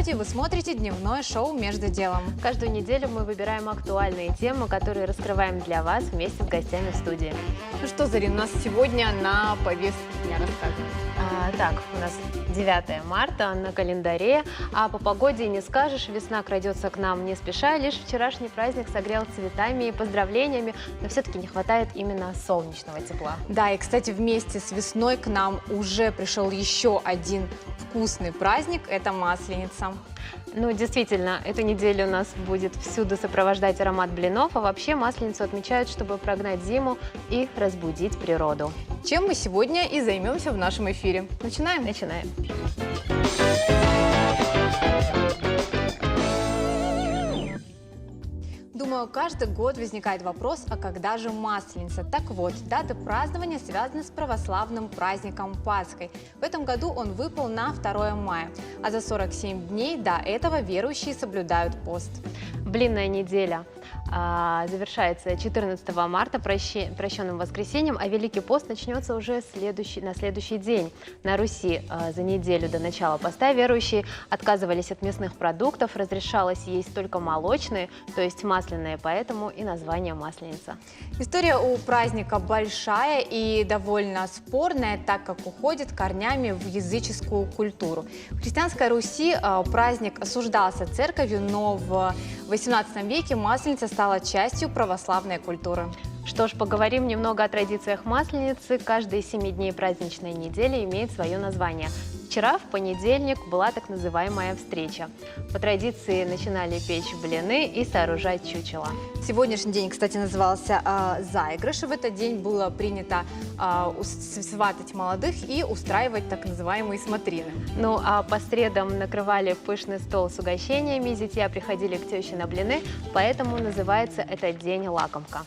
Здравствуйте, вы смотрите дневное шоу «Между делом». Каждую неделю мы выбираем актуальные темы, которые раскрываем для вас вместе с гостями в студии. Ну что, Зарин, у нас сегодня на повестке дня рассказывай. Так, у нас 9 марта на календаре, а по погоде не скажешь, весна крадется к нам не спеша, лишь вчерашний праздник согрел цветами и поздравлениями, но все-таки не хватает именно солнечного тепла. Да, и, кстати, вместе с весной к нам уже пришел еще один вкусный праздник – это Масленица. Ну, действительно, эту неделю нас будет всюду сопровождать аромат блинов, а вообще Масленицу отмечают, чтобы прогнать зиму и разбудить природу. Чем мы сегодня и займемся в нашем эфире. Начинаем? Начинаем. Думаю, каждый год возникает вопрос, а когда же Масленица? Так вот, дата празднования связана с православным праздником Пасхой. В этом году он выпал на 2 мая, а за 47 дней до этого верующие соблюдают пост. Блинная неделя завершается 14 марта прощенным воскресеньем, а Великий пост начнется уже на следующий день. На Руси за неделю до начала поста верующие отказывались от мясных продуктов, разрешалось есть только молочные, то есть масляные, поэтому и название Масленица. История у праздника большая и довольно спорная, так как уходит корнями в языческую культуру. В христианской Руси праздник осуждался церковью, но в XVIII веке Масленица стала частью православной культуры. Что ж, поговорим немного о традициях Масленицы. Каждые 7 дней праздничной недели имеет свое название. Вчера, в понедельник, была так называемая встреча. По традиции начинали печь блины и сооружать чучело. Сегодняшний день, кстати, назывался заигрыш. В этот день было принято сватать молодых и устраивать так называемые смотрины. Ну а по средам накрывали пышный стол с угощениями, зятья приходили к теще на блины, поэтому называется этот день лакомка.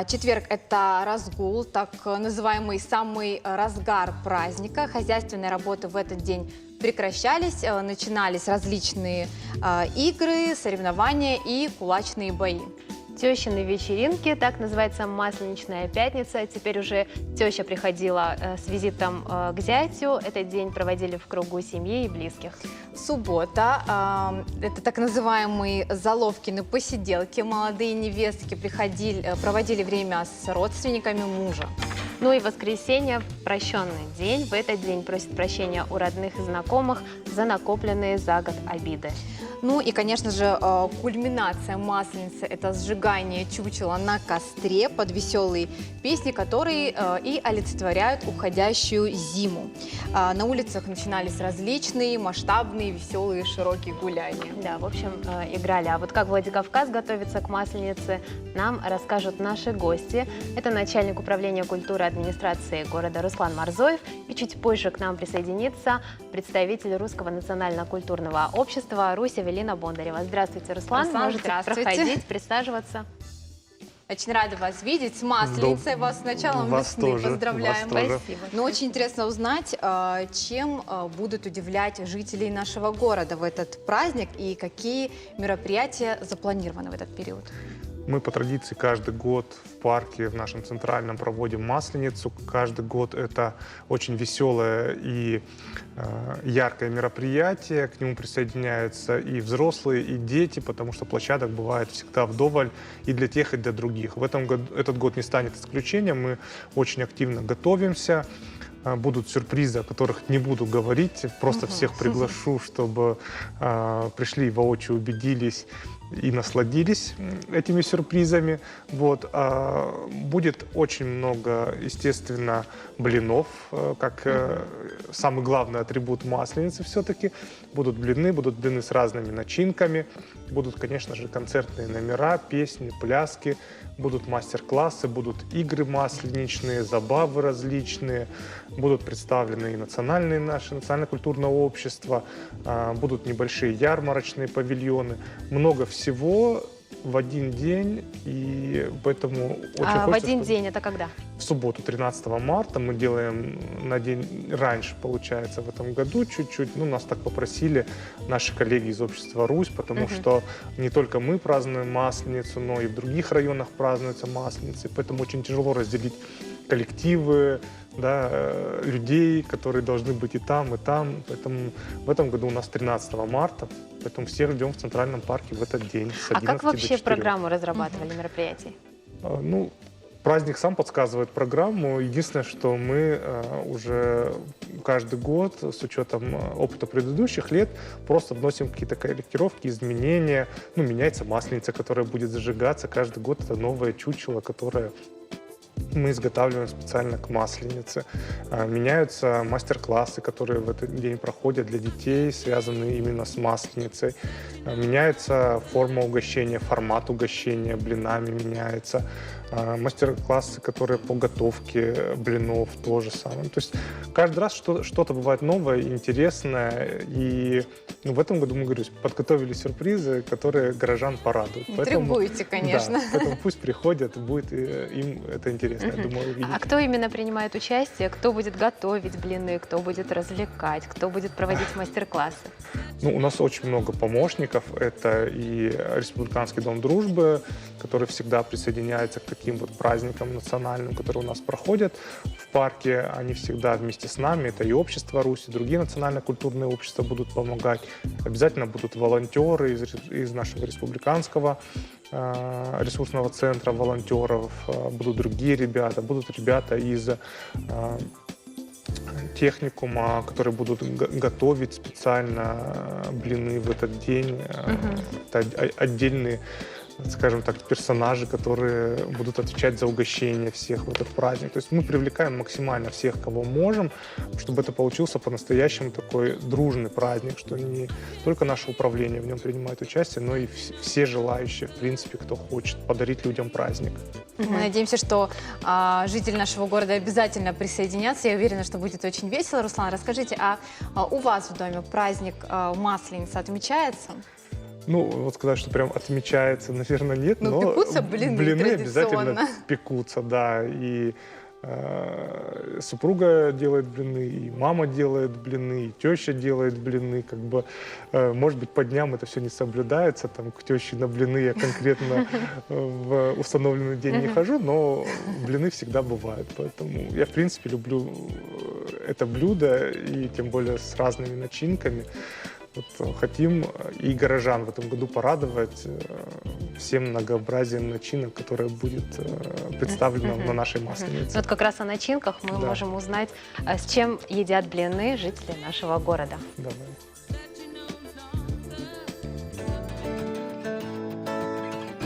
Четверг – это разгул, так называемый самый разгар праздника. Хозяйственные работы в этот день прекращались, начинались различные игры, соревнования и кулачные бои. Тещины вечеринки, так называется Масленичная пятница. Теперь уже теща приходила с визитом к зятю. Этот день проводили в кругу семьи и близких. Суббота – это так называемые заловкины посиделки. Молодые невестки проводили время с родственниками мужа. Ну и воскресенье – прощенный день. В этот день просят прощения у родных и знакомых за накопленные за год обиды. Ну и, конечно же, кульминация Масленицы – это сжигание чучела на костре под веселые песни, которые и олицетворяют уходящую зиму. На улицах начинались различные масштабные, веселые, широкие гуляния. Да, в общем, играли. А вот как Владикавказ готовится к Масленице, нам расскажут наши гости. Это начальник управления культуры администрации города Руслан Марзоев. И чуть позже к нам присоединится представитель Русского национально-культурного общества Русь Эвелина Бондарева. Здравствуйте, Руслан. Можете проходить, присаживаться. Очень рада вас видеть. С Масленицей вас с началом весны поздравляем. Спасибо. Но очень интересно узнать, чем будут удивлять жителей нашего города в этот праздник и какие мероприятия запланированы в этот период. Мы по традиции каждый год в парке в нашем центральном проводим Масленицу. Каждый год это очень веселое и яркое мероприятие. К нему присоединяются и взрослые, и дети, потому что площадок бывает всегда вдоволь и для тех, и для других. В этом году, этот год не станет исключением. Мы очень активно готовимся. Будут сюрпризы, о которых не буду говорить. Просто всех приглашу, чтобы пришли воочию, убедились и насладились этими сюрпризами. Вот. Будет очень много, естественно, блинов, как самый главный атрибут Масленицы все-таки. Будут блины с разными начинками. Будут, конечно же, концертные номера, песни, пляски. Будут мастер-классы, будут игры масленичные, забавы различные. Будут представлены и наши национально-культурное общество. Будут небольшие ярмарочные павильоны. Много всего в один день, и поэтому очень хочется... В один день это когда? В субботу, 13 марта. Мы делаем на день раньше, получается, в этом году чуть-чуть. Ну, нас так попросили наши коллеги из общества «Русь», потому что не только мы празднуем Масленицу, но и в других районах празднуется Масленица. Поэтому очень тяжело разделить коллективы, да, людей, которые должны быть и там, и там. Поэтому в этом году у нас 13 марта, поэтому всех ждем в Центральном парке в этот день с 11 А как до вообще 4. программу разрабатывали мероприятий? Ну, праздник сам подсказывает программу. Единственное, что мы уже каждый год, с учетом опыта предыдущих лет, просто вносим какие-то корректировки, изменения. Ну, меняется масленица, которая будет зажигаться. Каждый год это новое чучело, которое мы изготавливаем специально к масленице. Меняются мастер-классы, которые в этот день проходят для детей, связанные именно с масленицей. Меняется форма угощения, формат угощения блинами меняется. Мастер-классы, которые по готовке блинов, тоже самое. То есть каждый раз что-то бывает новое, интересное. И в этом году, мы, говорю, подготовили сюрпризы, которые горожан порадуют. Интригуете, конечно. Да, поэтому пусть приходят, будет им это интересно, я думаю, увидеть. А кто именно принимает участие? Кто будет готовить блины? Кто будет развлекать? Кто будет проводить мастер-классы? Ну, у нас очень много помощников. Это и Республиканский дом дружбы, который всегда присоединяется к таким вот праздникам национальным, которые у нас проходят в парке. Они всегда вместе с нами. Это и Общество Русь, и другие национально-культурные общества будут помогать. Обязательно будут волонтеры из нашего республиканского ресурсного центра волонтеров, будут другие ребята, будут ребята из техникума, которые будут готовить специально блины в этот день. Это отдельные, скажем так, персонажи, которые будут отвечать за угощение всех в этот праздник. То есть мы привлекаем максимально всех, кого можем, чтобы это получился по-настоящему такой дружный праздник, что не только наше управление в нем принимает участие, но и все желающие, в принципе, кто хочет подарить людям праздник. Мы надеемся, что жители нашего города обязательно присоединятся. Я уверена, что будет очень весело. Руслан, расскажите, у вас в доме праздник Масленицы отмечается? Ну, вот сказать, что прям отмечается, наверное, нет, но пекутся блины обязательно пекутся, да, и супруга делает блины, и мама делает блины, и теща делает блины, как бы, может быть, по дням это все не соблюдается, там, к теще на блины я конкретно в установленный день не хожу, но блины всегда бывают, поэтому я, в принципе, люблю это блюдо, и тем более с разными начинками. Вот хотим и горожан в этом году порадовать всем многообразием начинок, которое будет представлено на нашей масленице. Вот как раз о начинках мы можем узнать, с чем едят блины жители нашего города. Давай.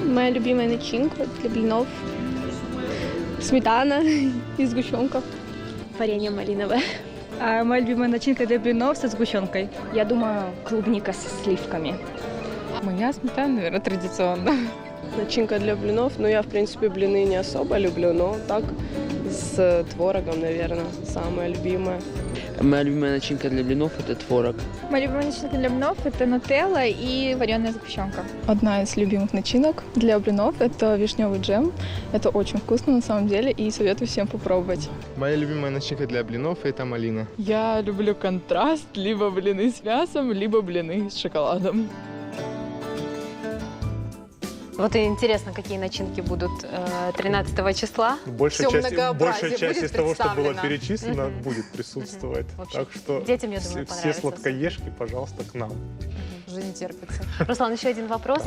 Моя любимая начинка для блинов – сметана и сгущенка. Варенье малиновое. А моя любимая начинка для блинов со сгущенкой. Я думаю, клубника со сливками. Моя сметана, наверное, традиционно. Начинка для блинов, ну я, в принципе, блины не особо люблю, но так с творогом, наверное, самая любимая. Моя любимая начинка для блинов – это творог. Моя любимая начинка для блинов – это нутелла и вареная сгущенка. Одна из любимых начинок для блинов – это вишневый джем. Это очень вкусно на самом деле и советую всем попробовать. Моя любимая начинка для блинов – это малина. Я люблю контраст, либо блины с мясом, либо блины с шоколадом. Вот и интересно, какие начинки будут 13 числа. Большая часть из того, что было представлено. перечислено, будет присутствовать. В общем, Так что детям, я думаю, все понравится. сладкоежки, пожалуйста, к нам. Уже не терпится. Руслан, еще один вопрос.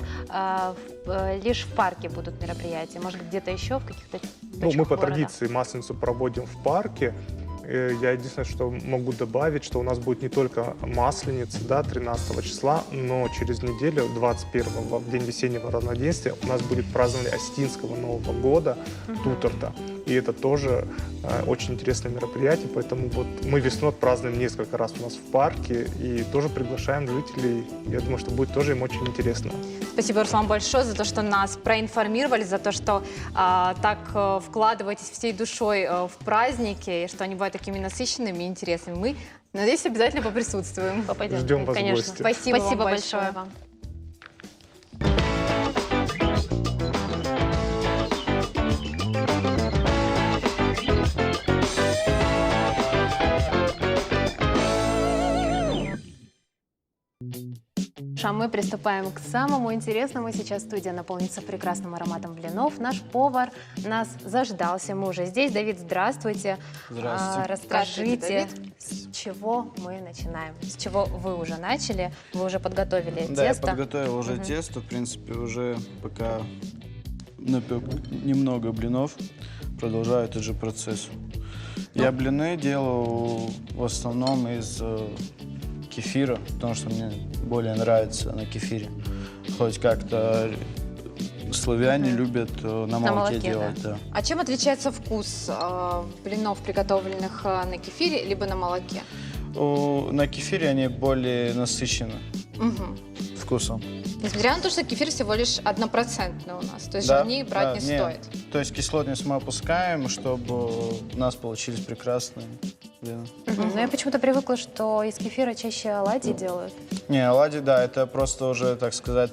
Лишь в парке будут мероприятия? Может, где-то еще в каких-то Ну, точках мы по города? традиции Масленицу проводим в парке. Я единственное, что могу добавить, что у нас будет не только Масленица, да, 13 числа, но через неделю, 21-го, в день весеннего равноденствия, у нас будет празднование Остинского Нового года, Туторта. И это тоже очень интересное мероприятие, поэтому вот мы весной празднуем несколько раз у нас в парке и тоже приглашаем жителей. Я думаю, что будет тоже им очень интересно. Спасибо, Руслан, большое за то, что нас проинформировали, за то, что так вкладываетесь всей душой в праздники, и что они бывают такими насыщенными и интересными. Мы, надеюсь, обязательно поприсутствуем. Попадем. Ждем вас в Конечно. гости. Спасибо вам большое вам. А мы приступаем к самому интересному. Сейчас студия наполнится прекрасным ароматом блинов. Наш повар нас заждался, мы уже здесь. Давид, здравствуйте. Здравствуйте. Расскажите, с чего мы начинаем? С чего вы уже начали? Вы уже подготовили Да, я тесто? подготовил уже тесто. В принципе, уже пока напек немного блинов, продолжаю этот же процесс. Я блины делаю в основном из кефира, потому что мне более нравится на кефире. Хоть как-то славяне любят на молоке делать. Да. А чем отличается вкус блинов, приготовленных на кефире, либо на молоке? На кефире они более насыщены вкусом. Несмотря на то, что кефир всего лишь 1% у нас, то есть Да, жирнее брать не стоит. То есть кислотность мы опускаем, чтобы у нас получились прекрасные блины. Но я почему-то привыкла, что из кефира чаще оладьи делают. Не, оладьи, да, это просто уже, так сказать,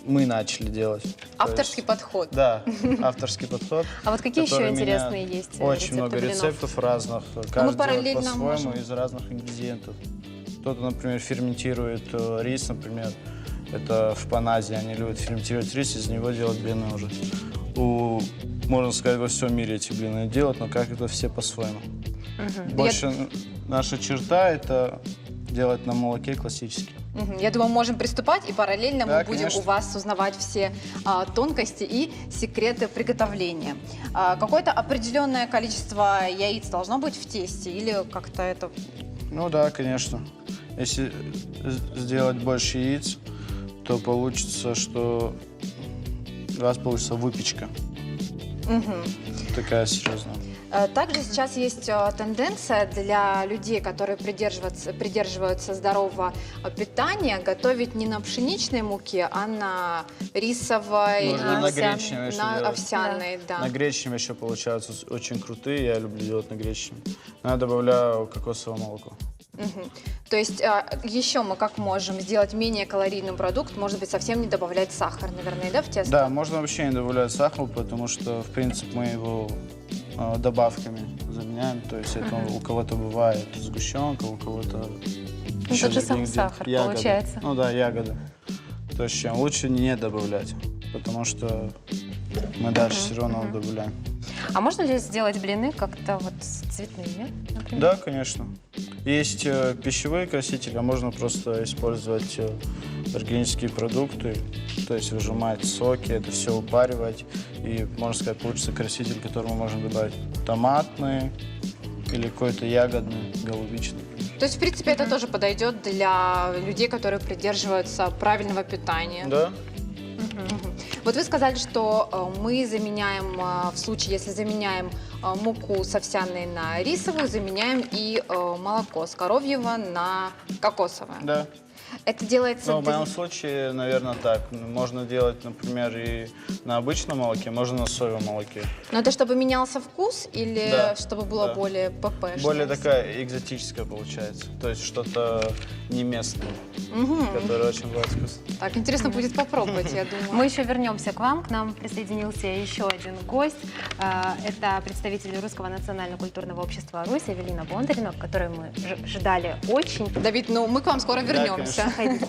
мы начали делать. Авторский подход. Да, авторский подход. А вот какие еще который меня интересные есть Очень рецепты много блинов? рецептов разных. мы Каждый делает параллельно по-своему можем. из разных ингредиентов. Кто-то, например, ферментирует рис, например. Это в Паназе. Они любят ферментировать рис, из него делать блины уже. Можно сказать, во всем мире эти блины делают, но как это все по-своему. Больше наша черта – это делать на молоке классически. Я думаю, можем приступать, и параллельно Да, мы будем конечно. у вас узнавать все тонкости и секреты приготовления. Какое-то определенное количество яиц должно быть в тесте или как-то это... Ну да, конечно. Если сделать больше яиц, то получится, что у вас получится выпечка. Такая серьезная. Также сейчас есть тенденция для людей, которые придерживаются здорового питания, готовить не на пшеничной муке, а на рисовой, Можно на гречневой еще на делать. овсяной. Да. На гречневой еще получаются очень крутые, я люблю делать на гречневой. Но я добавляю кокосовое молоко. То есть еще мы как можем сделать менее калорийный продукт, может быть, совсем не добавлять сахар, наверное, да, в тесто? Да, можно вообще не добавлять сахар, потому что, в принципе, мы его добавками заменяем. То есть это у кого-то бывает сгущенка, у кого-то еще тот же самый другие сахар, ягоды. получается. Ну да, ягоды. То есть чем лучше не добавлять, потому что мы дальше все равно добавляем. А можно ли сделать блины как-то вот с цветными, например? Да, конечно. Есть пищевые красители, а можно просто использовать органические продукты, то есть выжимать соки, это все упаривать, и, можно сказать, получится краситель, который мы можем добавить томатный или какой-то ягодный, голубичный. То есть, в принципе, это тоже подойдет для людей, которые придерживаются правильного питания. Да. Вот вы сказали, что мы заменяем, в случае, если заменяем муку с овсяной на рисовую, заменяем и молоко с коровьего на кокосовое. Да. Это делается... Ну, в моем случае, наверное, так. Можно делать, например, и на обычном молоке, можно на соевом молоке. Но это чтобы менялся вкус или Да, чтобы было да. более ПП? Более такая экзотическая получается. То есть что-то не местное, которое очень бывает вкусно. Так, интересно будет попробовать, я думаю. Мы еще вернемся к вам. К нам присоединился еще один гость. Это представитель Русского национально-культурного общества «Русь» Эвелина Бондарина, которую мы ждали очень. Давид, ну мы к вам скоро вернемся. Заходите.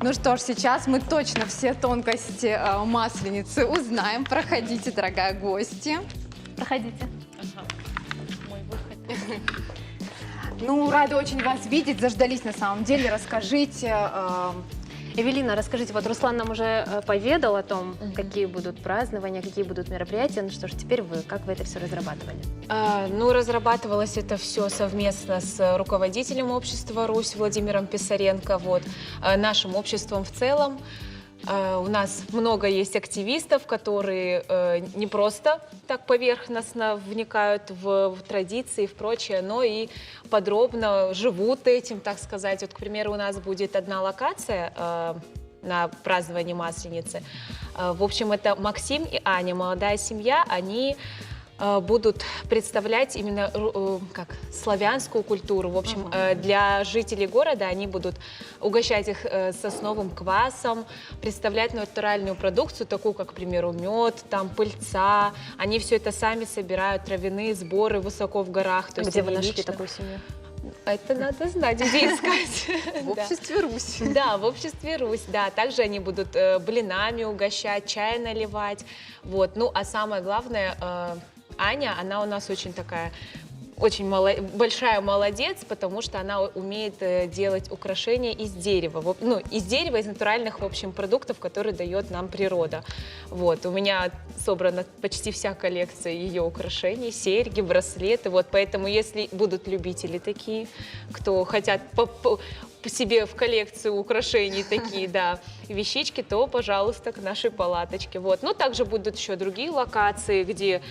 Ну что ж, сейчас мы точно все тонкости масленицы узнаем. Проходите, дорогая гостья. Проходите. Ну, рада очень вас видеть, заждались на самом деле. Расскажите. Эвелина, расскажите, вот Руслан нам уже поведал о том, какие будут празднования, какие будут мероприятия. Ну что ж, теперь вы, как вы это все разрабатывали? Ну, разрабатывалось это все совместно с руководителем общества «Русь» Владимиром Писаренко, нашим обществом в целом. У нас много есть активистов, которые не просто так поверхностно вникают в традиции, в прочее, но и подробно живут этим, так сказать. Вот, к примеру, у нас будет одна локация на праздновании Масленицы. В общем, это Максим и Аня, молодая семья, они будут представлять именно славянскую культуру. В общем, для жителей города они будут угощать их сосновым квасом, представлять натуральную продукцию, такую, как, к примеру, мед, там, пыльца. Они все это сами собирают, травяные сборы высоко в горах. То Где есть вы нашли лично... такую семью? Это надо знать, где искать. В обществе Русь. Да, в обществе Русь, да. Также они будут блинами угощать, чай наливать. Вот. Ну, а самое главное, Аня, она у нас очень такая... Очень большая молодец, потому что она умеет делать украшения из дерева. Ну, из дерева, из натуральных, в общем, продуктов, которые дает нам природа. Вот. У меня собрана почти вся коллекция ее украшений, серьги, браслеты. Вот. Поэтому, если будут любители такие, кто хотят себе в коллекцию украшений такие, да, вещички, то, пожалуйста, к нашей палаточке. Вот. Но также будут еще другие локации, где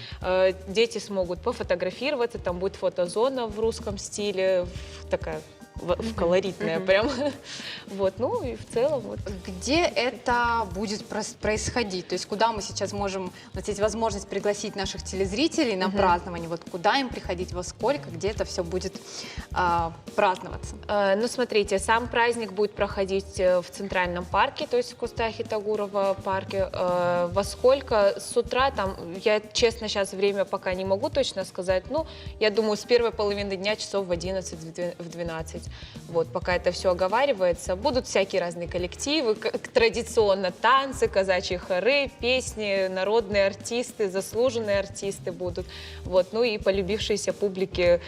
дети смогут пофотографироваться, там будет фотозона в русском стиле, такая колоритная прям. Вот, ну и в целом вот. Где это будет происходить? То есть куда мы сейчас можем, у нас есть возможность пригласить наших телезрителей на празднование, вот куда им приходить, во сколько, где это все будет праздноваться? Ну, смотрите, сам праздник будет проходить в Центральном парке, то есть в Кустахи-Тагурова парке. Во сколько? С утра там, я честно сейчас время пока не могу точно сказать, ну, я думаю, с первой половины дня часов в 11, в 12. Вот, пока это все оговаривается. Будут всякие разные коллективы, традиционно танцы, казачьи хоры, песни, народные артисты, заслуженные артисты будут. Вот, ну и полюбившиеся публике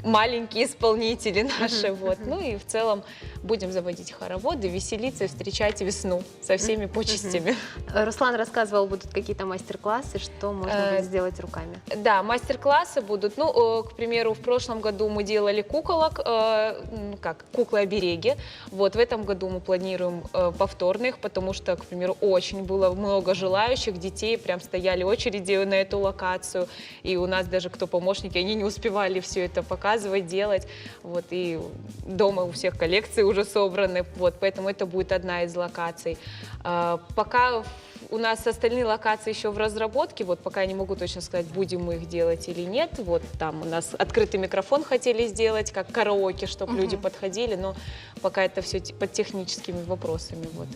маленькие исполнители наши. Вот. Ну и в целом будем заводить хороводы, веселиться и встречать весну со всеми почестями. Руслан рассказывал, будут какие-то мастер-классы, что можно будет сделать руками. Да, мастер-классы будут. Ну, к примеру, в прошлом году мы делали куколок, куклы-обереги. Вот, в этом году мы планируем повторных, потому что, к примеру, очень было много желающих детей, прям стояли очереди на эту локацию, и у нас даже кто помощники, они не успевали все это показывать, делать. Вот, и дома у всех коллекции уже собраны, вот, поэтому это будет одна из локаций. Пока у нас остальные локации еще в разработке, вот пока я не могу точно сказать, будем мы их делать или нет. Вот там у нас открытый микрофон хотели сделать, как караоке, чтобы люди подходили, но пока это все под техническими вопросами. Вот.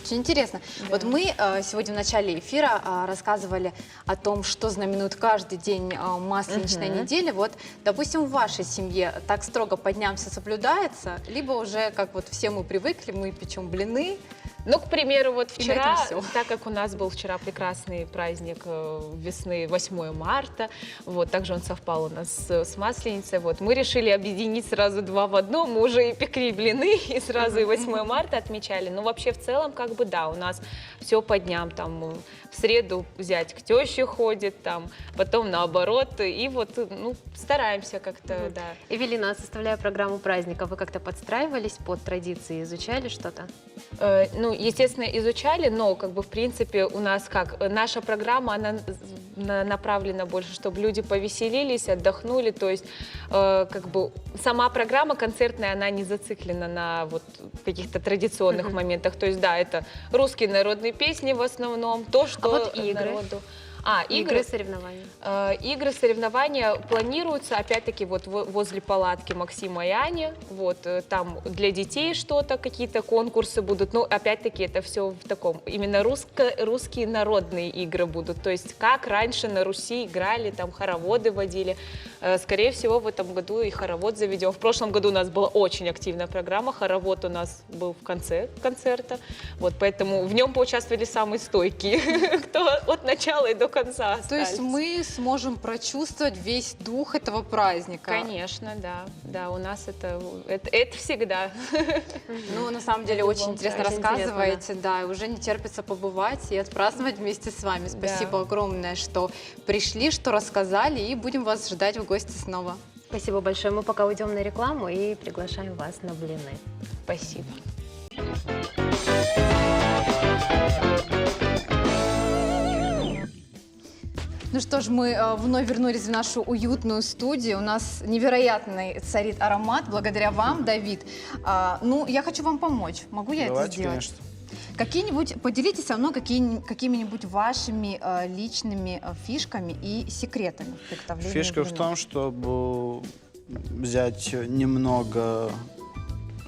Очень интересно. Да. Вот мы сегодня в начале эфира рассказывали о том, что знаменует каждый день масленичной недели. Вот, допустим, в вашей семье так строго по дням все соблюдается, либо уже, как вот все мы привыкли, мы печем блины. Ну, к примеру, вот вчера, так как у нас был вчера прекрасный праздник весны, 8 марта, вот, также он совпал у нас с Масленицей, вот, мы решили объединить сразу два в одном, мы уже и пекли блины, и сразу и 8 марта отмечали, но вообще в целом, как бы, да, у нас все по дням, там, в среду зять к теще ходит, там, потом наоборот, и вот, ну, стараемся как-то, да. Эвелина, составляя программу праздника, вы как-то подстраивались под традиции, изучали что-то? Ну, естественно, изучали, но, как бы, в принципе, у нас как, наша программа, она направлена больше, чтобы люди повеселились, отдохнули, то есть, как бы, сама программа концертная, она не зациклена на вот каких-то традиционных моментах, то есть, да, это русские народные песни в основном, то, что вот игры. Народу... Игры, соревнования. Игры, соревнования планируются, опять-таки, вот возле палатки Максима и Ани. Вот, там для детей что-то, какие-то конкурсы будут. Но, опять-таки, это все в таком, именно русские народные игры будут. То есть, как раньше на Руси играли, там, хороводы водили. Скорее всего, в этом году и хоровод заведем. В прошлом году у нас была очень активная программа. Хоровод у нас был в конце концерта. Вот, поэтому в нем поучаствовали самые стойкие, кто от начала и до конца остались. То есть мы сможем прочувствовать весь дух этого праздника. Конечно, да. Да, у нас это всегда. Ну, на самом деле, очень интересно рассказываете, да, и уже не терпится побывать и отпраздновать вместе с вами. Спасибо огромное, что пришли, что рассказали, и будем вас ждать в гости снова. Спасибо большое. Мы пока уйдем на рекламу и приглашаем вас на блины. Спасибо. Ну что ж, мы вновь вернулись в нашу уютную студию. У нас невероятный царит аромат, благодаря вам, Давид. Ну, я хочу вам помочь. Могу я это сделать? Конечно. Какие-нибудь, поделитесь со мной какими-нибудь вашими личными фишками и секретами приготовления Фишка блинов. в том, чтобы взять немного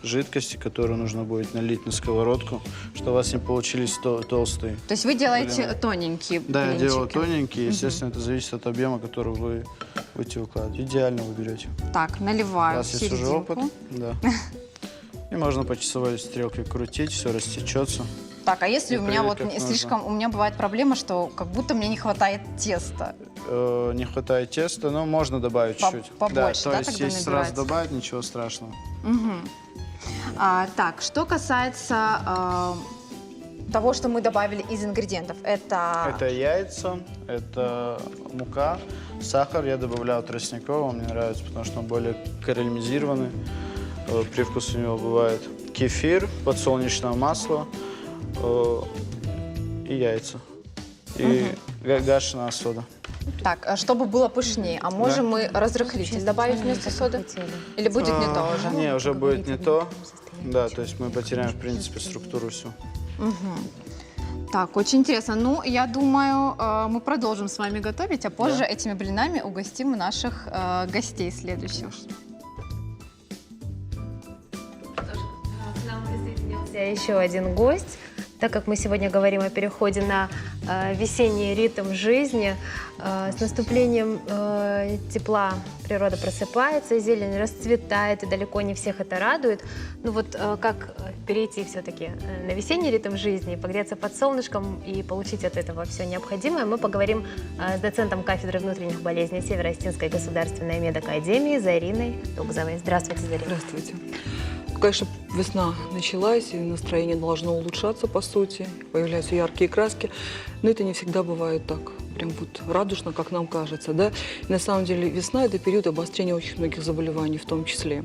жидкости, которую нужно будет налить на сковородку, чтобы у вас не получились толстые. То есть вы делаете тоненькие Да, блинчики? я делаю тоненькие. Естественно, это зависит от объема, который вы будете выкладывать. Идеально вы берете. Так, У наливаю в вас есть уже серединку. опыт. Да. И можно по часовой стрелке крутить, все растечется. Так, а если И у меня вот проверить, как слишком, у меня бывает проблема, что как будто мне не хватает теста. Не хватает теста, но можно добавить чуть-чуть. Побольше, то да, есть тогда если набирать? сразу добавить, ничего страшного. Мгм. Так, что касается того, что мы добавили из ингредиентов, Это яйца, это мука, сахар. Я добавляю тростниковый, он мне нравится, потому что он более карамелизированный. Привкус у него бывает. Кефир, подсолнечное масло и яйца. И гашеная сода. Так, чтобы было пышнее, а можем мы разрыхлитель добавить вместо соды? Или будет не то уже? Не, уже будет не то. Да, то есть мы потеряем, в принципе, структуру всю. Так, очень интересно. Ну, я думаю, мы продолжим с вами готовить, а позже этими блинами угостим наших гостей следующих. К нам присоединился еще один гость. Так как мы сегодня говорим о переходе на весенний ритм жизни, с наступлением тепла природа просыпается, зелень расцветает, и далеко не всех это радует. Ну вот как перейти все-таки на весенний ритм жизни, погреться под солнышком и получить от этого все необходимое, мы поговорим с доцентом кафедры внутренних болезней Северо-Остинской государственной медакадемии Зариной Тугзовой. Здравствуйте, Зарина. Здравствуйте. Конечно, весна началась, и настроение должно улучшаться, по сути. Появляются яркие краски, но это не всегда бывает так прям вот радужно, как нам кажется, да. И на самом деле весна – это период обострения очень многих заболеваний в том числе.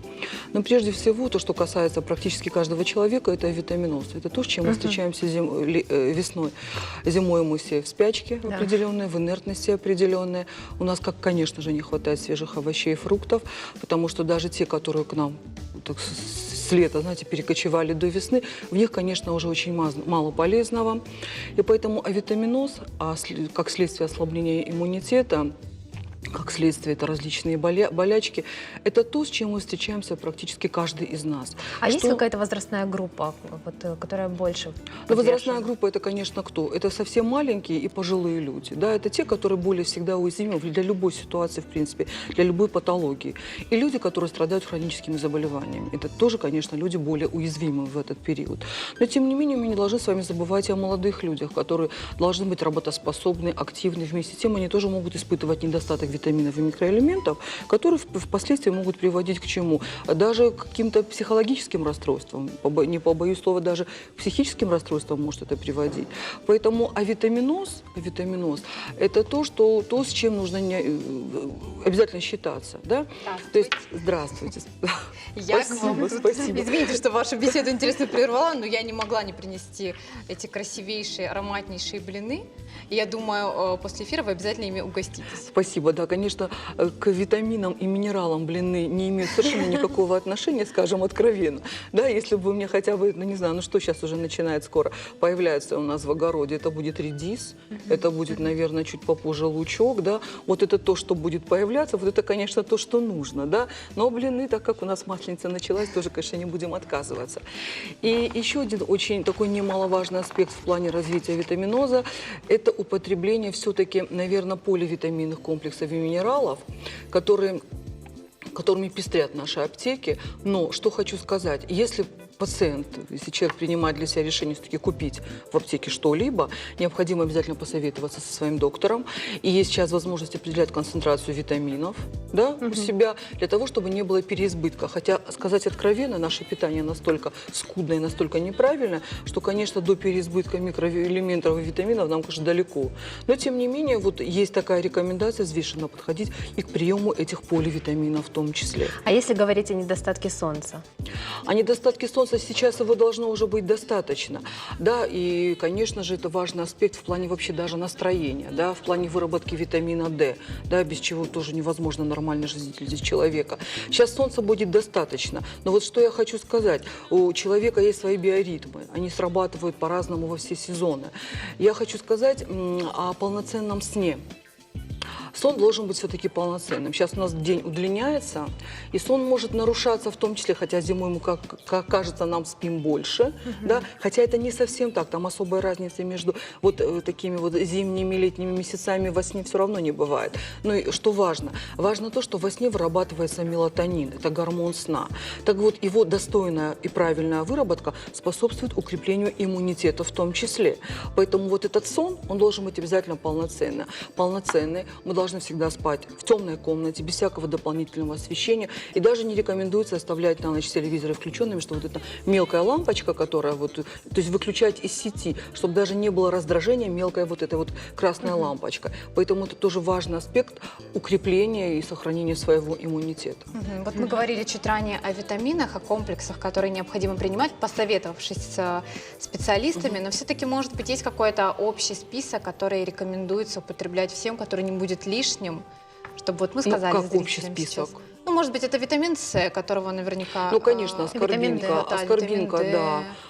Но прежде всего, то, что касается практически каждого человека, это витаминоз. Это то, с чем мы встречаемся весной. Зимой мы все в спячке определенной, в инертности определенной. У нас, как, конечно же, не хватает свежих овощей и фруктов, потому что даже те, которые к нам так, с лета, знаете, перекочевали до весны, в них, конечно, уже очень мало полезного. И поэтому авитаминоз, как следствие ослабления иммунитета, как следствие, это различные болячки, это то, с чем мы встречаемся практически каждый из нас. А есть какая-то возрастная группа, вот, которая больше? Ну, возрастная группа – это, конечно, кто? Это совсем маленькие и пожилые люди. Да? Это те, которые более всегда уязвимы для любой ситуации, в принципе, для любой патологии. И люди, которые страдают хроническими заболеваниями. Это тоже, конечно, люди более уязвимы в этот период. Но, тем не менее, мы не должны с вами забывать о молодых людях, которые должны быть работоспособны, активны. Вместе с тем они тоже могут испытывать недостаток витаминов и микроэлементов, которые впоследствии могут приводить к чему? Даже к каким-то психологическим расстройствам. Не побоюсь слова, даже к психическим расстройствам может это приводить. Поэтому авитаминоз – это то, с чем нужно обязательно считаться. Да? То есть, здравствуйте. Спасибо. Извините, что вашу беседу интересно прервала, но я не могла не принести эти красивейшие, ароматнейшие блины. И я думаю, после эфира вы обязательно ими угоститесь. Спасибо. Да, конечно, к витаминам и минералам блины не имеют совершенно никакого отношения, скажем, откровенно. Да, если бы мне хотя бы, ну не знаю, ну что сейчас уже начинает скоро, появляется у нас в огороде, это будет редис, это будет, наверное, чуть попозже лучок, да, вот это то, что будет появляться, вот это, конечно, то, что нужно, да, но блины, так как у нас масленица началась, тоже, конечно, не будем отказываться. И еще один очень такой немаловажный аспект в плане развития витаминоза – это употребление все-таки, наверное, поливитаминных комплексов и минералов, которыми пестрят наши аптеки. Но что хочу сказать, если человек принимает для себя решение все-таки купить в аптеке что-либо, необходимо обязательно посоветоваться со своим доктором. И есть сейчас возможность определять концентрацию витаминов, да, у себя, для того, чтобы не было переизбытка. Хотя, сказать откровенно, наше питание настолько скудное и настолько неправильное, что, конечно, до переизбытка микроэлементов и витаминов нам, конечно, далеко. Но, тем не менее, вот есть такая рекомендация взвешенно подходить и к приему этих поливитаминов в том числе. А если говорить о недостатке солнца? О недостатке солнца сейчас его должно уже быть достаточно. Да, и, конечно же, это важный аспект в плане вообще даже настроения, да, в плане выработки витамина D, да, без чего тоже невозможно нормально жить для человека. Сейчас солнца будет достаточно. Но вот что я хочу сказать. У человека есть свои биоритмы. Они срабатывают по-разному во все сезоны. Я хочу сказать о полноценном сне. сон должен быть все-таки полноценным. Сейчас у нас день удлиняется, и сон может нарушаться в том числе, хотя зимой ему, как кажется, нам спим больше, да, хотя это не совсем так, там особая разница между вот такими вот зимними и летними месяцами во сне все равно не бывает. Ну и что важно? Важно то, что во сне вырабатывается мелатонин, это гормон сна. Так вот, его достойная и правильная выработка способствует укреплению иммунитета в том числе. Поэтому вот этот сон, он должен быть обязательно полноценный. Мы должны всегда спать в темной комнате, без всякого дополнительного освещения. И даже не рекомендуется оставлять на ночь телевизоры включенными, что вот эта мелкая лампочка, которая вот, то есть выключать из сети, чтобы даже не было раздражения, мелкая вот эта вот красная лампочка. Поэтому это тоже важный аспект укрепления и сохранения своего иммунитета. Вот мы говорили чуть ранее о витаминах, о комплексах, которые необходимо принимать, посоветовавшись с специалистами, но все-таки, может быть, есть какой-то общий список, который рекомендуется употреблять всем, который не будет лишним, чтобы вот мы сказали как общий зрителям список? сейчас. Ну, может быть, это витамин С, которого наверняка... Ну, конечно, аскорбинка,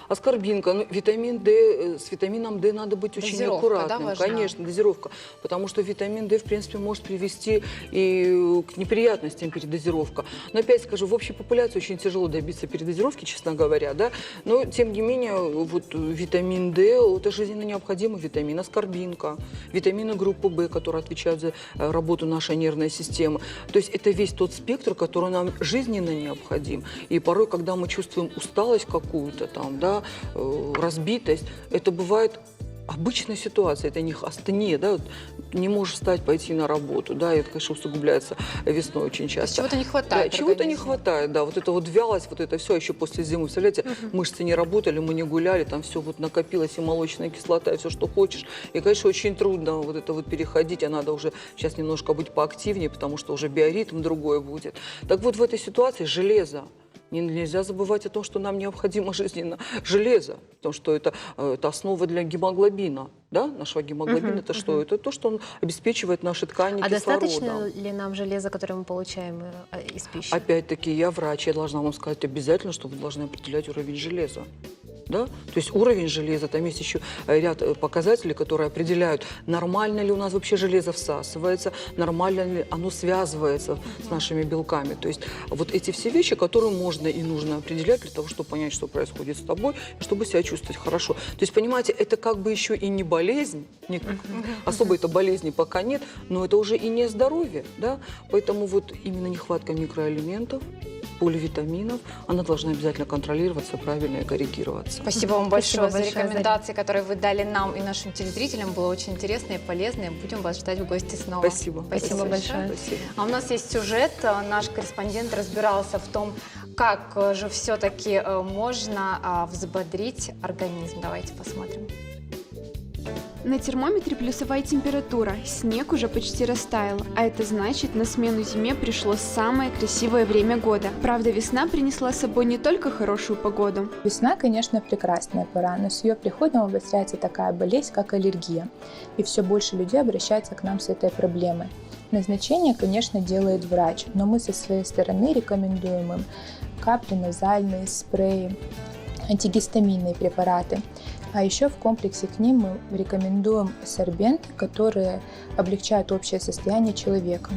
аскорбинка. Ну, витамин D, с витамином D надо быть очень аккуратным. Да, конечно, дозировка. Потому что витамин D, в принципе, может привести и к неприятностям передозировка. Но опять скажу, в общей популяции очень тяжело добиться передозировки, честно говоря, да. Но, тем не менее, вот витамин D, это жизненно необходимый витамин, аскорбинка, витамины группы В, которые отвечают за работу нашей нервной системы. То есть это весь тот спектр, который нам жизненно необходим. И порой, когда мы чувствуем усталость какую-то там, да, разбитость, это бывает обычная ситуация, это не астения, да, не можешь встать, пойти на работу, да, и это, конечно, усугубляется весной очень часто. Чего-то не хватает. Да, чего-то не хватает, да, вот это вот вялость, вот это все еще после зимы, представляете, мышцы не работали, мы не гуляли, там все вот накопилось, и молочная кислота, и все, что хочешь, и, конечно, очень трудно вот это вот переходить, а надо уже сейчас немножко быть поактивнее, потому что уже биоритм другой будет. Так вот, в этой ситуации железо. Нельзя забывать о том, что нам необходимо жизненно железо, потому что это основа для гемоглобина. Да? Нашего гемоглобина это что? Это то, что он обеспечивает наши ткани кислородом. Достаточно ли нам железа, которое мы получаем из пищи? Опять-таки, я врач, я должна вам сказать обязательно, что вы должны определять уровень железа. Да? То есть уровень железа, там есть еще ряд показателей, которые определяют, нормально ли у нас вообще железо всасывается, нормально ли оно связывается с нашими белками. То есть вот эти все вещи, которые можно и нужно определять для того, чтобы понять, что происходит с тобой, чтобы себя чувствовать хорошо. То есть, понимаете, это как бы еще и не болезнь, особой-то болезни пока нет, но это уже и не здоровье. Да? Поэтому вот именно нехватка микроэлементов, поливитаминов, она должна обязательно контролироваться, правильно и коррегироваться. Спасибо вам большое за рекомендации, которые вы дали нам и нашим телезрителям. Было очень интересно и полезно. Будем вас ждать в гости снова. Спасибо. Спасибо большое. Спасибо. А у нас есть сюжет. Наш корреспондент разбирался в том, как же все-таки можно взбодрить организм. Давайте посмотрим. На термометре плюсовая температура, снег уже почти растаял, а это значит, на смену зиме пришло самое красивое время года. Правда, весна принесла с собой не только хорошую погоду. Весна, конечно, прекрасная пора, но с ее приходом обостряется такая болезнь, как аллергия. И все больше людей обращаются к нам с этой проблемой. Назначение, конечно, делает врач, но мы со своей стороны рекомендуем им капли назальные, спреи, антигистаминные препараты. А еще в комплексе к ним мы рекомендуем сорбенты, которые облегчают общее состояние человека.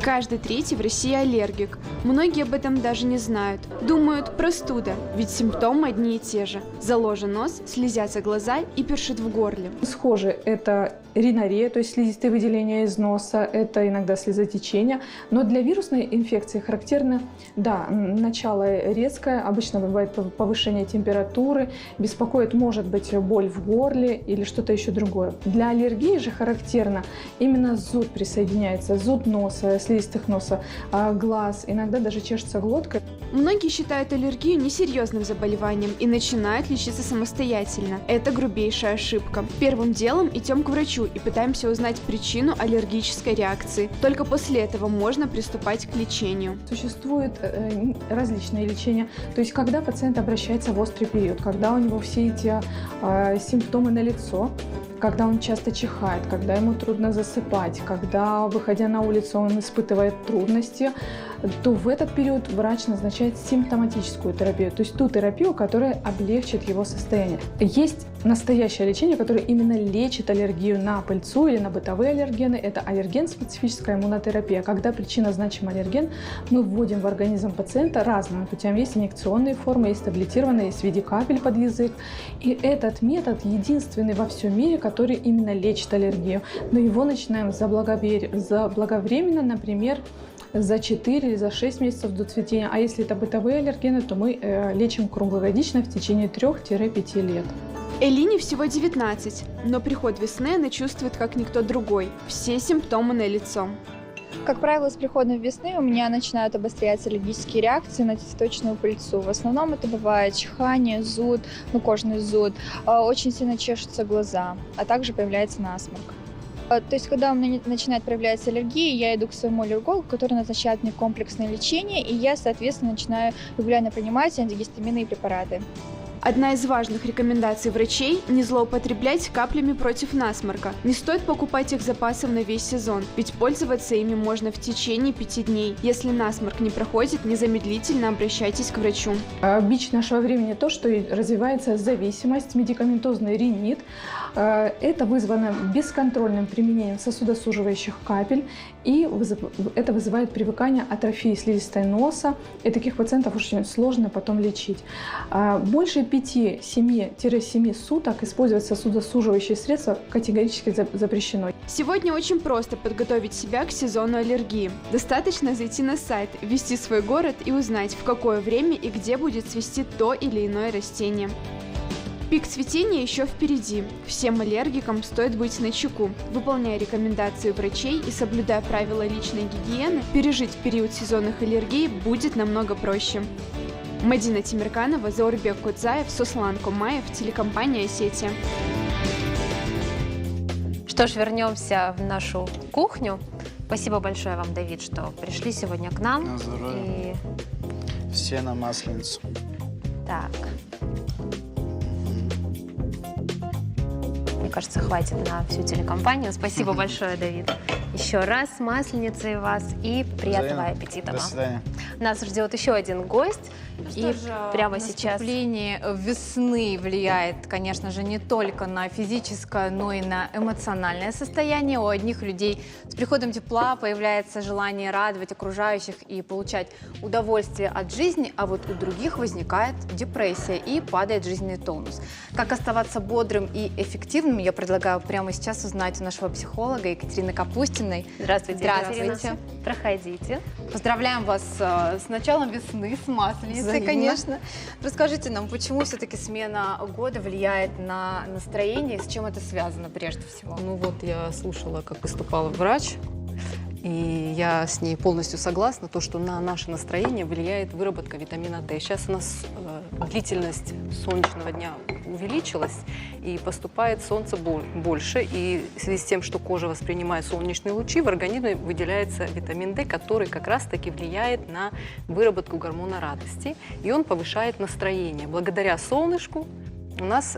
Каждый третий в России аллергик. Многие об этом даже не знают. Думают, простуда, ведь симптомы одни и те же. Заложен нос, слезятся глаза и першит в горле. Схоже, это ринорея, то есть слизистые выделения из носа, это иногда слезотечение. Но для вирусной инфекции характерно, да, начало резкое, обычно бывает повышение температуры, беспокоит, может быть, боль в горле или что-то еще другое. Для аллергии же характерно именно зуд присоединяется, зуд носа, слизистых носа, глаз, иногда даже чешется глотка. Многие считают аллергию несерьезным заболеванием и начинают лечиться самостоятельно. Это грубейшая ошибка. Первым делом идем к врачу и пытаемся узнать причину аллергической реакции. Только после этого можно приступать к лечению. Существуют различные лечения. То есть, когда пациент обращается в острый период, когда у него все эти симптомы налицо, когда он часто чихает, когда ему трудно засыпать, когда, выходя на улицу, он испытывает трудности, то в этот период врач назначает симптоматическую терапию, то есть ту терапию, которая облегчит его состояние. Есть настоящее лечение, которое именно лечит аллергию на пыльцу или на бытовые аллергены. Это аллерген-специфическая иммунотерапия. Когда причина значим аллерген, мы вводим в организм пациента разными путями. Есть инъекционные формы, есть таблетированные, есть в виде капель под язык. И этот метод единственный во всем мире, который именно лечит аллергию. Но его начинаем заблаговременно, например, за 4 или за 6 месяцев до цветения. А если это бытовые аллергены, то мы лечим круглогодично в течение 3-5 лет. Элине всего 19, но приход весны она чувствует как никто другой. Все симптомы налицо. Как правило, с приходом весны у меня начинают обостряться аллергические реакции на цветочную пыльцу. В основном это бывает чихание, зуд, кожный зуд, очень сильно чешутся глаза, а также появляется насморк. То есть, когда у меня начинает проявляться аллергия, я иду к своему аллергологу, который назначает мне комплексное лечение, и я, соответственно, начинаю регулярно принимать антигистаминные препараты. Одна из важных рекомендаций врачей – не злоупотреблять каплями против насморка. Не стоит покупать их запасов на весь сезон, ведь пользоваться ими можно в течение 5 дней. Если насморк не проходит, незамедлительно обращайтесь к врачу. Бич нашего времени то, что развивается зависимость, медикаментозный ринит. Это вызвано бесконтрольным применением сосудосуживающих капель, и это вызывает привыкание, атрофии слизистой носа, и таких пациентов очень сложно потом лечить. Больше 5-7 суток использовать сосудосуживающие средства категорически запрещено. Сегодня очень просто подготовить себя к сезону аллергии. Достаточно зайти на сайт, ввести свой город и узнать, в какое время и где будет цвести то или иное растение. Пик цветения еще впереди. Всем аллергикам стоит быть начеку. Выполняя рекомендации врачей и соблюдая правила личной гигиены, пережить период сезонных аллергий будет намного проще. Мадина Тимирканова, Заурбек Кудзаев, Суслан Кумаев, телекомпания «Осетия». Что ж, вернемся в нашу кухню. Спасибо большое вам, Давид, что пришли сегодня к нам. На здоровье. И... Все на Масленицу. Так. Мне кажется, хватит на всю телекомпанию. Спасибо большое, Давид. Еще раз с Масленицей вас и приятного аппетита вам. До свидания. Нас ждет еще один гость. И прямо сейчас... Наступление весны влияет, конечно же, не только на физическое, но и на эмоциональное состояние. У одних людей с приходом тепла появляется желание радовать окружающих и получать удовольствие от жизни, а вот у других возникает депрессия и падает жизненный тонус. Как оставаться бодрым и эффективным, я предлагаю прямо сейчас узнать у нашего психолога Екатерины Капустиной. Здравствуйте. Здравствуйте. Проходите. Поздравляем вас с началом весны, с Масленицей, конечно. Расскажите нам, почему все-таки смена года влияет на настроение, с чем это связано прежде всего? Ну вот я слушала, как выступала врач, и я с ней полностью согласна, то, что на наше настроение влияет выработка витамина D. Сейчас у нас длительность солнечного дня увеличилась, и поступает солнце больше, и в связи с тем, что кожа воспринимает солнечные лучи, в организме выделяется витамин D, который как раз-таки влияет на выработку гормона радости, и он повышает настроение. Благодаря солнышку у нас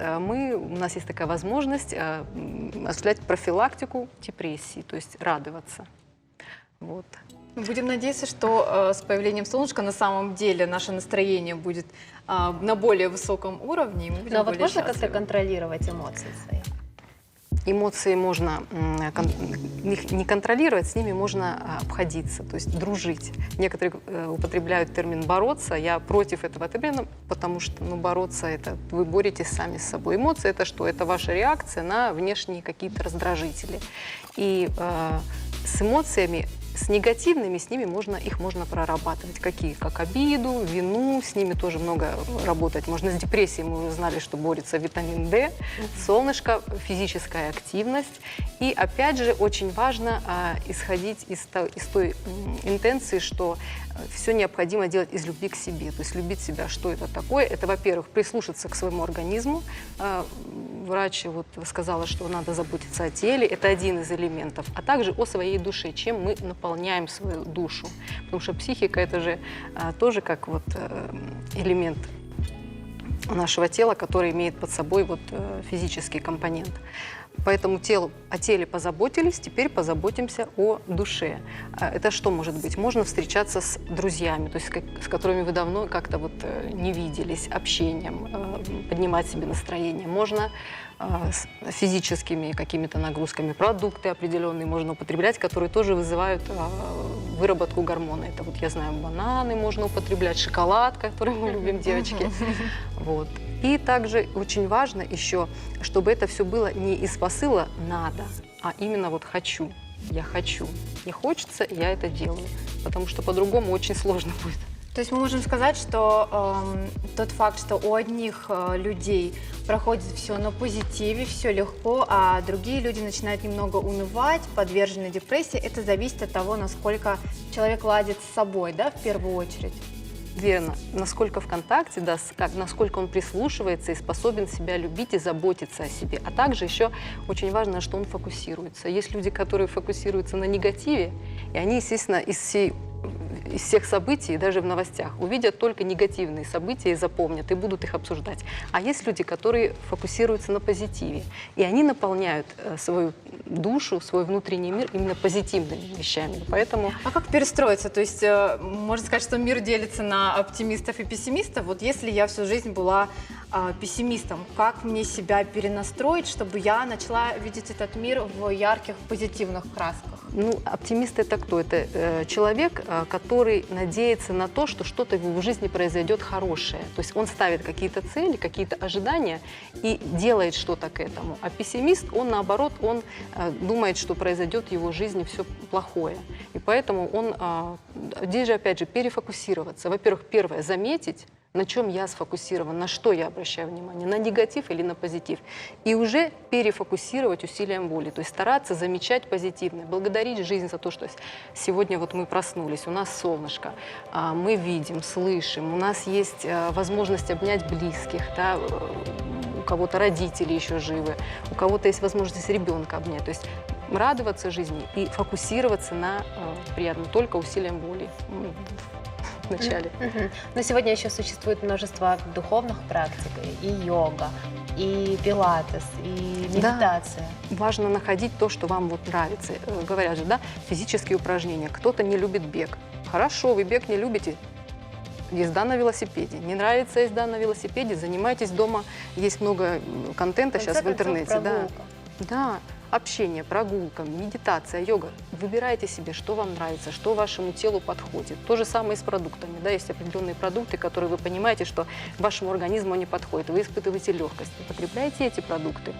есть такая возможность осуществлять профилактику депрессии, то есть радоваться. Вот. Будем надеяться, что с появлением солнышка на самом деле наше настроение будет на более высоком уровне. И мы будем Но вот можно счастливы. как-то контролировать эмоции свои? Эмоции можно не контролировать, с ними можно обходиться, то есть дружить. Некоторые употребляют термин «бороться». Я против этого термина, потому что бороться – это вы боретесь сами с собой. Эмоции – это что? Это ваша реакция на внешние какие-то раздражители. И с эмоциями, с негативными, с ними их можно прорабатывать. Какие? Как обиду, вину, с ними тоже много работать. Можно с депрессией, мы уже знали, что борется витамин D, солнышко, физическая активность. И опять же, очень важно исходить из той интенции, что все необходимо делать из любви к себе. То есть любить себя. Что это такое? Это, во-первых, прислушаться к своему организму. Врач сказала, что надо заботиться о теле. Это один из элементов. А также о своей душе, чем мы наполняем свою душу. Потому что психика – это же тоже как элемент нашего тела, который имеет под собой физический компонент. Поэтому о теле позаботились, теперь позаботимся о душе. Это что может быть? Можно встречаться с друзьями, то есть с которыми вы давно как-то вот не виделись, общением, поднимать себе настроение. Можно с физическими какими-то нагрузками, продукты определенные можно употреблять, которые тоже вызывают выработку гормона. Это вот я знаю, бананы можно употреблять, шоколад, который мы любим, девочки. Вот. И также очень важно еще, чтобы это все было не из посыла «надо», а именно вот «хочу». Я хочу. Мне хочется, я это делаю. Потому что по-другому очень сложно будет. То есть мы можем сказать, что тот факт, что у одних людей проходит все на позитиве, все легко, а другие люди начинают немного унывать, подвержены депрессии, это зависит от того, насколько человек ладит с собой, да, в первую очередь. Верно. Насколько в контакте, да, насколько он прислушивается и способен себя любить и заботиться о себе. А также еще очень важно, на что он фокусируется. Есть люди, которые фокусируются на негативе, и они, естественно, из всех событий, даже в новостях, увидят только негативные события и запомнят, и будут их обсуждать. А есть люди, которые фокусируются на позитиве, и они наполняют свою душу, свой внутренний мир именно позитивными вещами. Поэтому... А как перестроиться? То есть можно сказать, что мир делится на оптимистов и пессимистов. Вот если я всю жизнь была пессимистом, как мне себя перенастроить, чтобы я начала видеть этот мир в ярких, позитивных красках? Ну, оптимист это кто? Это человек, который надеется на то, что что-то в его жизни произойдет хорошее. То есть он ставит какие-то цели, какие-то ожидания и делает что-то к этому. А пессимист, он наоборот, он думает, что произойдет в его жизни все плохое. И поэтому он, здесь же опять же, перефокусироваться. Во-первых, первое, заметить, на чем я сфокусирован, на что я обращаю внимание, на негатив или на позитив. И уже перефокусировать усилием воли, то есть стараться замечать позитивное, благодарить жизнь за то, что сегодня вот мы проснулись, у нас солнышко, мы видим, слышим, у нас есть возможность обнять близких, да, у кого-то родители еще живы, у кого-то есть возможность ребенка обнять. То есть радоваться жизни и фокусироваться на приятном только усилием воли. В начале. Но сегодня еще существует множество духовных практик, и йога, и пилатес, и медитация. Да. Важно находить то, что вам вот нравится. Говорят же, да, физические упражнения. Кто-то не любит бег. Хорошо, вы бег не любите. Езда на велосипеде. Не нравится езда на велосипеде, занимайтесь дома. Есть много контента сейчас в интернете. Да. Общение, прогулка, медитация, йога. Выбирайте себе, что вам нравится, что вашему телу подходит. То же самое и с продуктами. Да, есть определенные продукты, которые вы понимаете, что вашему организму не подходят. Вы испытываете легкость. Потребляйте эти продукты,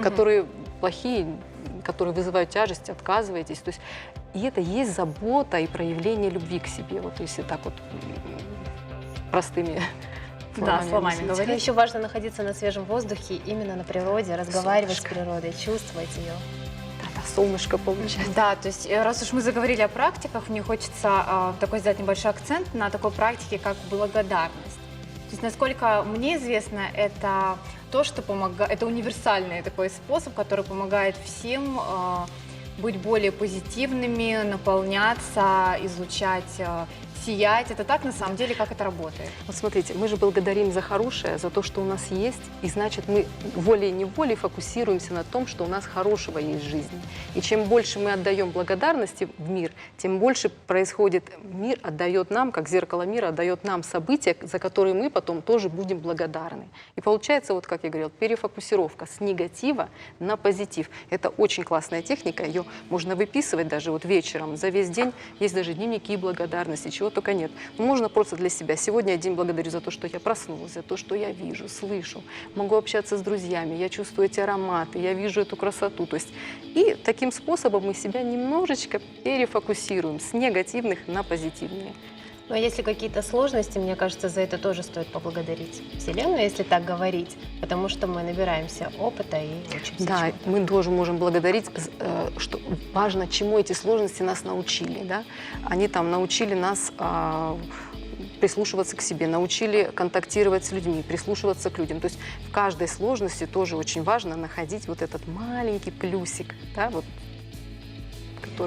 которые плохие, которые вызывают тяжесть, отказываетесь. То есть, и это есть забота и проявление любви к себе. Вот если так вот простыми словами говорить. Еще важно находиться на свежем воздухе, именно на природе, разговаривать с природой, чувствовать ее. Да, солнышко получать. Да, то есть раз уж мы заговорили о практиках, мне хочется такой сделать небольшой акцент на такой практике, как благодарность. То есть, насколько мне известно, это то, что помогает, это универсальный такой способ, который помогает всем быть более позитивными, наполняться, излучать, сиять. Это так на самом деле, как это работает? Вот смотрите, мы же благодарим за хорошее, за то, что у нас есть, и значит мы волей-неволей фокусируемся на том, что у нас хорошего есть в жизни. И чем больше мы отдаем благодарности в мир, тем больше происходит, мир отдает нам, как зеркало мира, отдает нам события, за которые мы потом тоже будем благодарны. И получается, вот как я говорила, перефокусировка с негатива на позитив. Это очень классная техника, ее можно выписывать даже вот вечером, за весь день. Есть даже дневники благодарности, чего только нет. Но можно просто для себя. Сегодня я день благодарю за то, что я проснулась, за то, что я вижу, слышу. Могу общаться с друзьями, я чувствую эти ароматы, я вижу эту красоту. То есть, и таким способом мы себя немножечко перефокусируем с негативных на позитивные. Но если какие-то сложности, мне кажется, за это тоже стоит поблагодарить Вселенную, если так говорить, потому что мы набираемся опыта и учимся. Да, мы тоже можем благодарить, что важно, чему эти сложности нас научили. Да? Они там научили нас прислушиваться к себе, научили контактировать с людьми, прислушиваться к людям. То есть в каждой сложности тоже очень важно находить вот этот маленький плюсик, да, вот.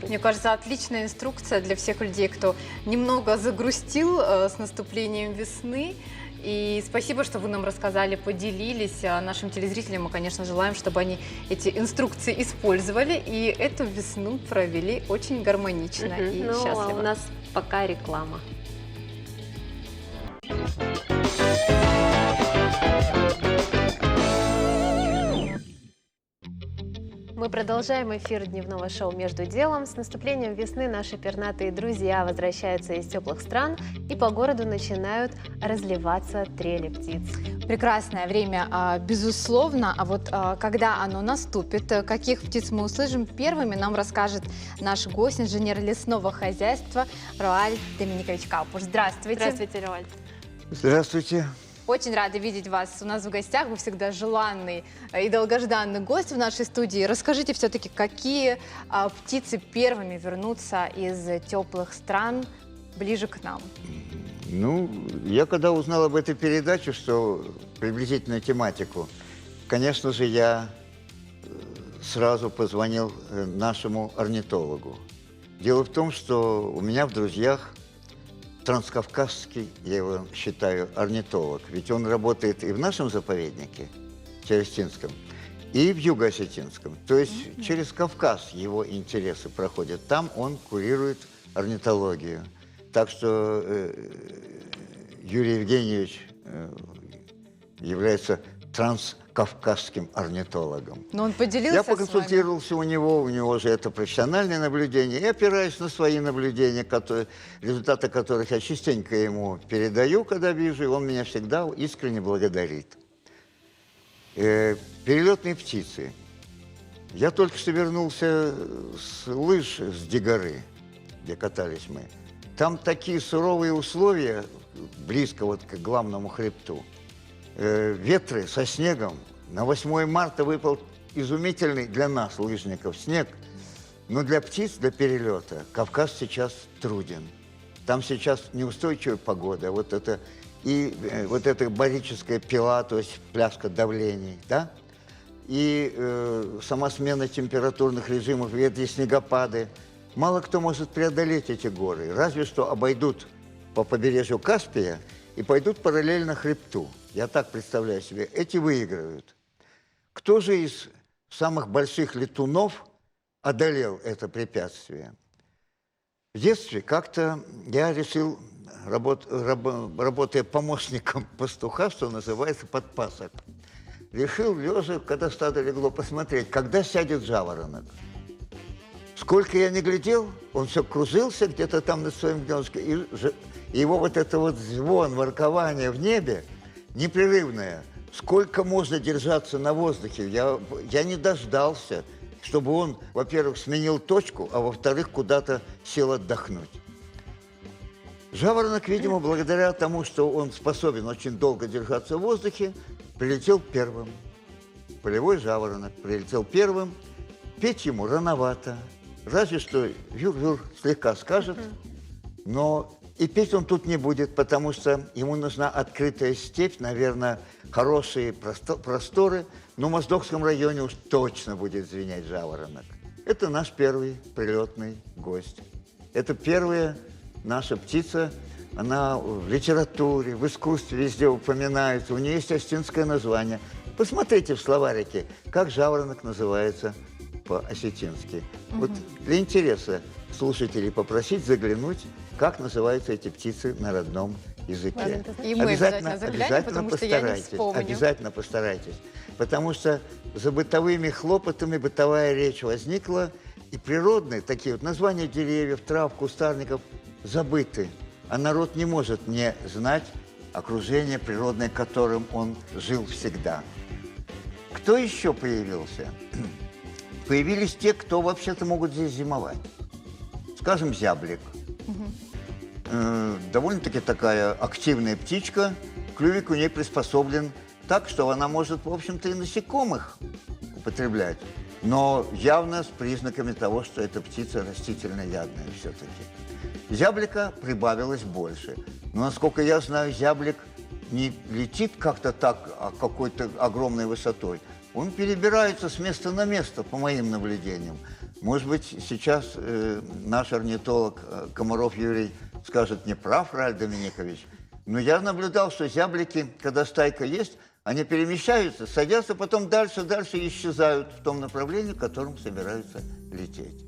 Мне кажется, отличная инструкция для всех людей, кто немного загрустил с наступлением весны И спасибо, что вы нам рассказали, поделились. А нашим телезрителям мы, конечно, желаем, чтобы они эти инструкции использовали и эту весну провели очень гармонично и Ну, а счастливо. у нас пока реклама. Мы продолжаем эфир дневного шоу «Между делом». С наступлением весны наши пернатые друзья возвращаются из теплых стран, и по городу начинают разливаться трели птиц. Прекрасное время, безусловно. А вот когда оно наступит, каких птиц мы услышим первыми, нам расскажет наш гость, инженер лесного хозяйства Роальд Доминикович Капуш. Здравствуйте. Здравствуйте, Роальд. Здравствуйте. Очень рада видеть вас у нас в гостях. Вы всегда желанный и долгожданный гость в нашей студии. Расскажите все-таки, какие птицы первыми вернутся из теплых стран ближе к нам? Ну, я когда узнал об этой передаче, что приблизительную тематику, конечно же, я сразу позвонил нашему орнитологу. Дело в том, что у меня в друзьях транскавказский, я его считаю, орнитолог. Ведь он работает и в нашем заповеднике, Черестинском, и в Юго-Осетинском. То есть через Кавказ его интересы проходят. Там он курирует орнитологию. Так что Юрий Евгеньевич является транскавказским орнитологом. Но он поделился Я поконсультировался у него же это профессиональное наблюдение, и опираясь на свои наблюдения, результаты которых я частенько ему передаю, когда вижу, и он меня всегда искренне благодарит. Перелетные птицы. Я только что вернулся с лыж с Дегоры, где катались мы. Там такие суровые условия, близко вот к главному хребту. Ветры со снегом. На 8 марта выпал изумительный для нас, лыжников, снег. Но для птиц, для перелета, Кавказ сейчас труден. Там сейчас неустойчивая погода. Вот это барическая пила, то есть пляска давлений, да? И сама смена температурных режимов, эти снегопады. Мало кто может преодолеть эти горы. Разве что обойдут по побережью Каспия и пойдут параллельно хребту. Я так представляю себе. Эти выигрывают. Кто же из самых больших летунов одолел это препятствие? В детстве как-то я решил, работая помощником пастуха, что называется, подпасок, решил, лежа, когда стадо легло, посмотреть, когда сядет жаворонок. Сколько я не глядел, он все кружился где-то там над своим гнездышком, и его вот это вот звон, воркование в небе непрерывное. Сколько можно держаться на воздухе? Я не дождался, чтобы он, во-первых, сменил точку, а во-вторых, куда-то сел отдохнуть. Жаворонок, видимо, благодаря тому, что он способен очень долго держаться в воздухе, прилетел первым. Полевой жаворонок прилетел первым. Петь ему рановато. Разве что вюр-вюр слегка скажет, но и петь он тут не будет, потому что ему нужна открытая степь, наверное, хорошие просторы, но в Моздокском районе уж точно будет звенеть жаворонок. Это наш первый прилетный гость. Это первая наша птица, она в литературе, в искусстве везде упоминается, у нее есть осетинское название. Посмотрите в словарике, как жаворонок называется по-осетински. Вот для интереса слушателей попросить заглянуть, как называются эти птицы на родном языке. И мы обязательно заглянем, потому что я не вспомню. Обязательно постарайтесь. Потому что за бытовыми хлопотами бытовая речь возникла, и природные такие вот названия деревьев, трав, кустарников забыты. А народ не может не знать окружение природное, которым он жил всегда. Кто еще появился? Появились те, кто вообще-то могут здесь зимовать. Скажем, зяблик. Довольно-таки такая активная птичка. Клювик у ней приспособлен так, что она может, в общем-то, и насекомых употреблять. Но явно с признаками того, что эта птица растительноядная все-таки. Зяблика прибавилось больше. Но, насколько я знаю, зяблик не летит как-то так, какой-то огромной высотой. Он перебирается с места на место, по моим наблюдениям. Может быть, сейчас наш орнитолог Комаров Юрий скажет, не прав Роальд Доминикович, Но я наблюдал, что зяблики, когда стайка есть, они перемещаются, садятся, потом дальше исчезают в том направлении, в котором собираются лететь.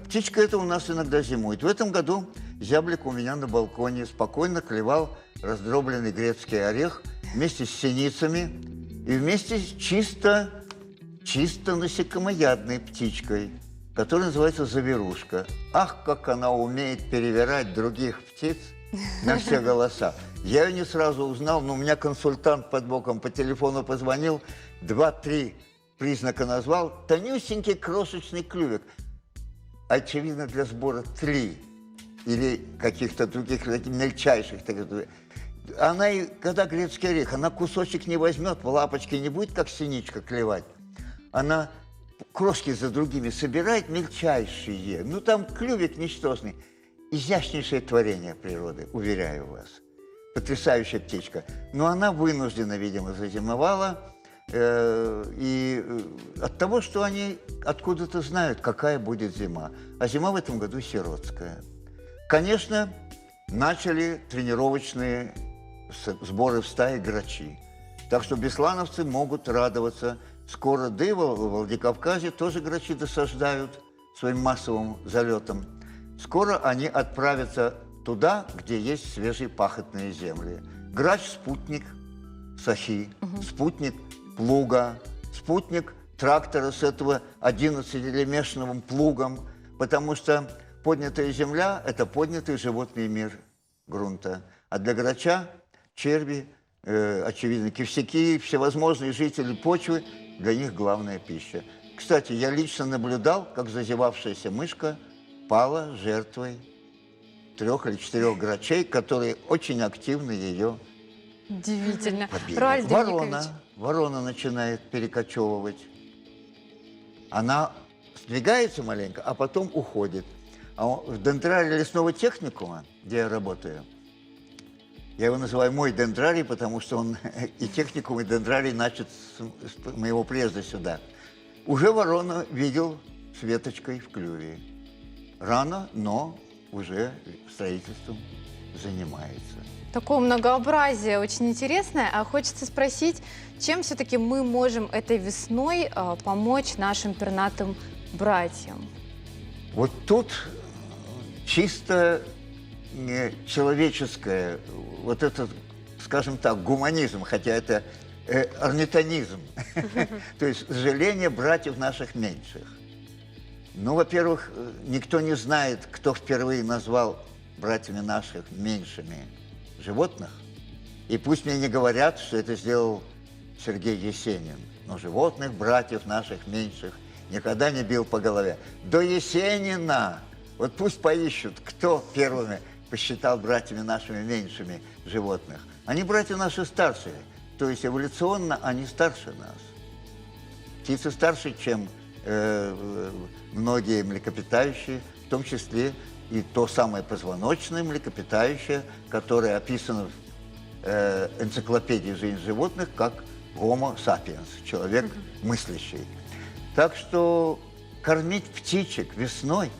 Птичка эта у нас иногда зимует. В этом году зяблик у меня на балконе спокойно клевал раздробленный грецкий орех вместе с синицами и вместе с чисто насекомоядной птичкой, которая называется заверушка. Ах, как она умеет перевирать других птиц на все голоса. Я ее не сразу узнал, но у меня консультант под боком по телефону позвонил, 2-3 признака назвал, тонюсенький крошечный клювик. Очевидно, для сбора 3 или каких-то других мельчайших. Она, когда грецкий орех, она кусочек не возьмет, в лапочке не будет, как синичка, клевать. Она крошки за другими собирает, мельчайшие. Ну, там клювик ничтожный. Изящнейшее творение природы, уверяю вас. Потрясающая птичка. Но она вынуждена, видимо, зазимовала. И от того, что они откуда-то знают, какая будет зима. А зима в этом году сиротская. Конечно, начали тренировочные сборы в стае грачи. Так что беслановцы могут радоваться. Скоро, да и в Владикавказе тоже грачи досаждают своим массовым залетом. Скоро они отправятся туда, где есть свежие пахотные земли. Грач – спутник сахи, спутник плуга, спутник трактора с этого 11-лемешным плугом, потому что поднятая земля – это поднятый животный мир грунта. А для грача черви, очевидно, кивсяки, всевозможные жители почвы – для них главная пища. Кстати, я лично наблюдал, как зазевавшаяся мышка пала жертвой 3 или 4 грачей, которые очень активно ее Удивительно. побили. Ворона начинает перекочевывать. Она сдвигается маленько, а потом уходит. А в дендрарии лесного техникума, где я работаю, я его называю мой дендрарий, потому что он и техникум, и дендрарий начат с моего приезда сюда. Уже ворона видел с веточкой в клюве. Рано, но уже строительством занимается. Такое многообразие очень интересное. А хочется спросить, чем все-таки мы можем этой весной помочь нашим пернатым братьям? Вот тут чисто человеческое, вот этот, скажем так, гуманизм, хотя это орнитонизм, то есть сожаление братьев наших меньших. Ну, во-первых, никто не знает, кто впервые назвал братьями наших меньшими животных. И пусть мне не говорят, что это сделал Сергей Есенин, но животных, братьев наших меньших, никогда не бил по голове. До Есенина, вот пусть поищут, кто первыми посчитал братьями нашими меньшими животных. Они братья наши старшие, то есть эволюционно они старше нас. Птицы старше, чем многие млекопитающие, в том числе и то самое позвоночное млекопитающее, которое описано в энциклопедии «Жизнь животных» как Homo sapiens, человек мыслящий. Так что кормить птичек весной,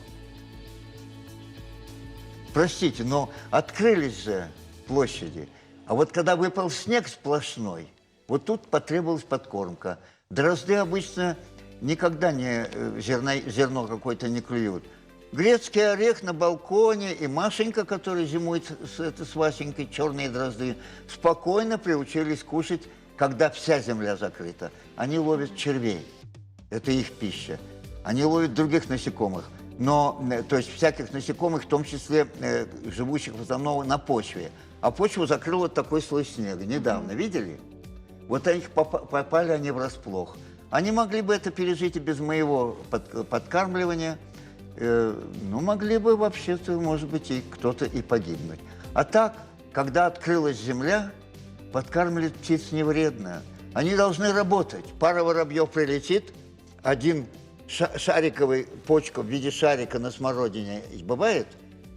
простите, но открылись же площади, а вот когда выпал снег сплошной, вот тут потребовалась подкормка. Дрозды обычно никогда зерно какое-то не клюют. Грецкий орех на балконе, и Машенька, которая зимует с Васенькой, черные дрозды, спокойно приучились кушать, когда вся земля закрыта. Они ловят червей, это их пища. Они ловят других насекомых, то есть всяких насекомых, в том числе живущих в основном на почве. А почву закрыл вот такой слой снега. Недавно, видели? Вот попали они врасплох. Они могли бы это пережить и без моего подкармливания, но могли бы вообще-то, может быть, и кто-то и погибнуть. А так, когда открылась земля, подкармливать птиц не вредно. Они должны работать. Пара воробьев прилетит, один шариковый почка в виде шарика на смородине бывает,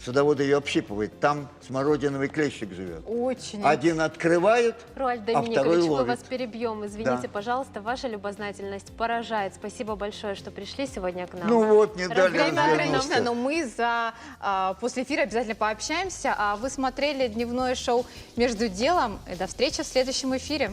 Садоводы ее общипывают. Там смородиновый клещик живет. Очень. Один открывает, Руальд а второй Доминикович, мы ловит. вас перебьем. Извините, Да. пожалуйста, ваша любознательность поражает. Спасибо большое, что пришли сегодня к нам. Ну вот, не дали Время ограничено, развернуться. но мы после эфира обязательно пообщаемся. А вы смотрели дневное шоу «Между делом». И до встречи в следующем эфире.